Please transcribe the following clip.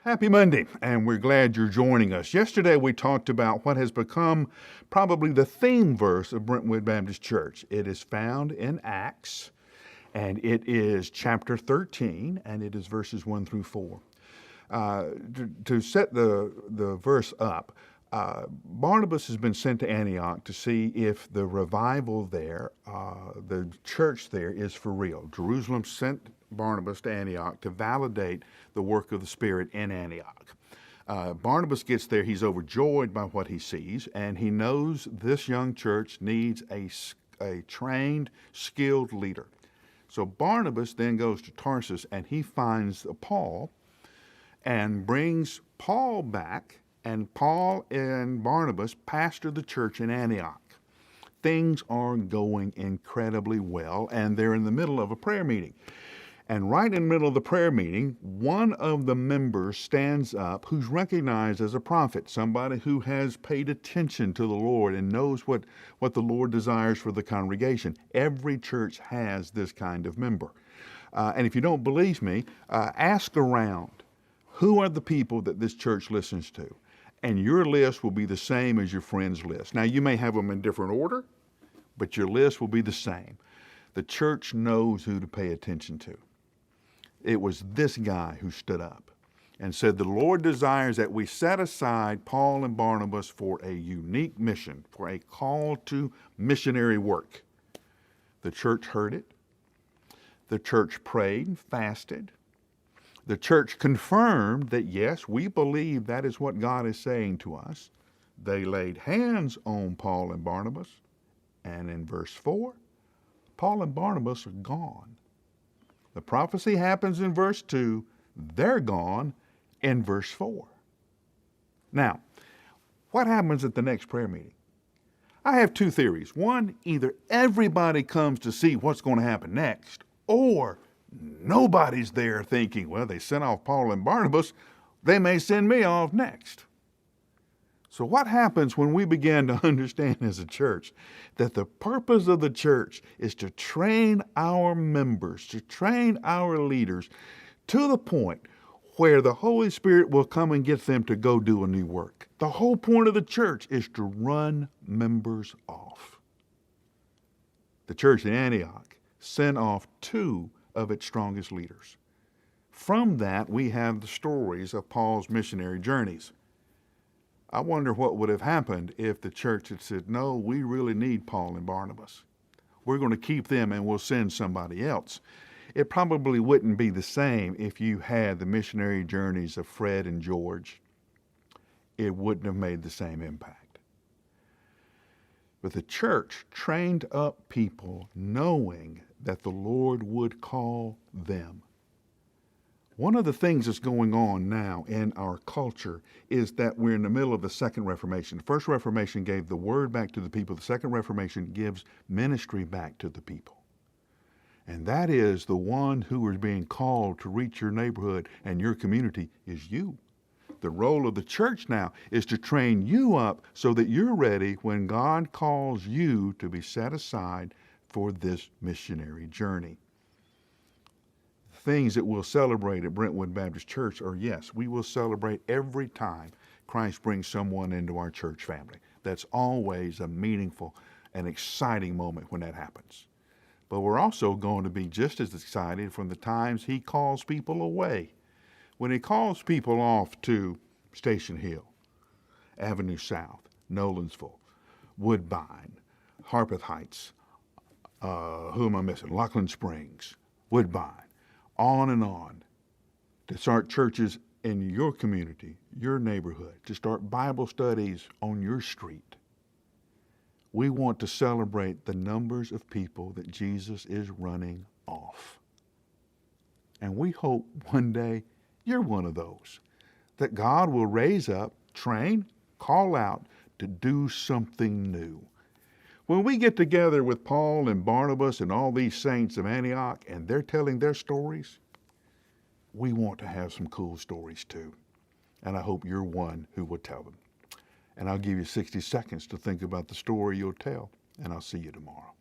Happy Monday, and we're glad you're joining us. Yesterday we talked about what has become probably the theme verse of Brentwood Baptist Church. It is found in Acts, and it is chapter 13, and it is verses 1 through 4. To set the verse up, Barnabas has been sent to Antioch to see if the revival there, the church there, is for real. Jerusalem sent Barnabas to Antioch to validate the work of the Spirit in Antioch. Barnabas gets there, he's overjoyed by what he sees, and he knows this young church needs a trained, skilled leader. So Barnabas then goes to Tarsus and he finds Paul and brings Paul back, and Paul and Barnabas pastor the church in Antioch. Things are going incredibly well, and they're in the middle of a prayer meeting. And right in the middle of the prayer meeting, one of the members stands up who's recognized as a prophet, somebody who has paid attention to the Lord and knows what the Lord desires for the congregation. Every church has this kind of member. And if you don't believe me, ask around. Who are the people that this church listens to? And your list will be the same as your friend's list. Now, you may have them in different order, but your list will be the same. The church knows who to pay attention to. It was this guy who stood up and said, the Lord desires that we set aside Paul and Barnabas for a unique mission, for a call to missionary work. The church heard it. The church prayed and fasted. The church confirmed that, yes, we believe that is what God is saying to us. They laid hands on Paul and Barnabas, and in verse 4, Paul and Barnabas are gone. The prophecy happens in verse 2, they're gone in verse 4. Now, what happens at the next prayer meeting? I have two theories. One, either everybody comes to see what's going to happen next, or nobody's there thinking, well, they sent off Paul and Barnabas, they may send me off next. So what happens when we begin to understand as a church that the purpose of the church is to train our members, to train our leaders to the point where the Holy Spirit will come and get them to go do a new work? The whole point of the church is to run members off. The church in Antioch sent off two of its strongest leaders. From that, we have the stories of Paul's missionary journeys. I wonder what would have happened if the church had said, no, we really need Paul and Barnabas. We're going to keep them and we'll send somebody else. It probably wouldn't be the same if you had the missionary journeys of Fred and George. It wouldn't have made the same impact. But the church trained up people knowing that the Lord would call them. One of the things that's going on now in our culture is that we're in the middle of the Second Reformation. The First Reformation gave the word back to the people. The Second Reformation gives ministry back to the people. And that is the one who is being called to reach your neighborhood and your community is you. The role of the church now is to train you up so that you're ready when God calls you to be set aside for this missionary journey. Things that we'll celebrate at Brentwood Baptist Church are, yes, we will celebrate every time Christ brings someone into our church family. That's always a meaningful and exciting moment when that happens. But we're also going to be just as excited from the times He calls people away. When He calls people off to Station Hill, Avenue South, Nolensville, Woodbine, Harpeth Heights, who am I missing? Lockland Springs, Woodbine, on and on, to start churches in your community, your neighborhood, to start Bible studies on your street. We want to celebrate the numbers of people that Jesus is running off. And we hope one day you're one of those, that God will raise up, train, call out to do something new. When we get together with Paul and Barnabas and all these saints of Antioch and they're telling their stories, we want to have some cool stories too. And I hope you're one who will tell them. And I'll give you 60 seconds to think about the story you'll tell, and I'll see you tomorrow.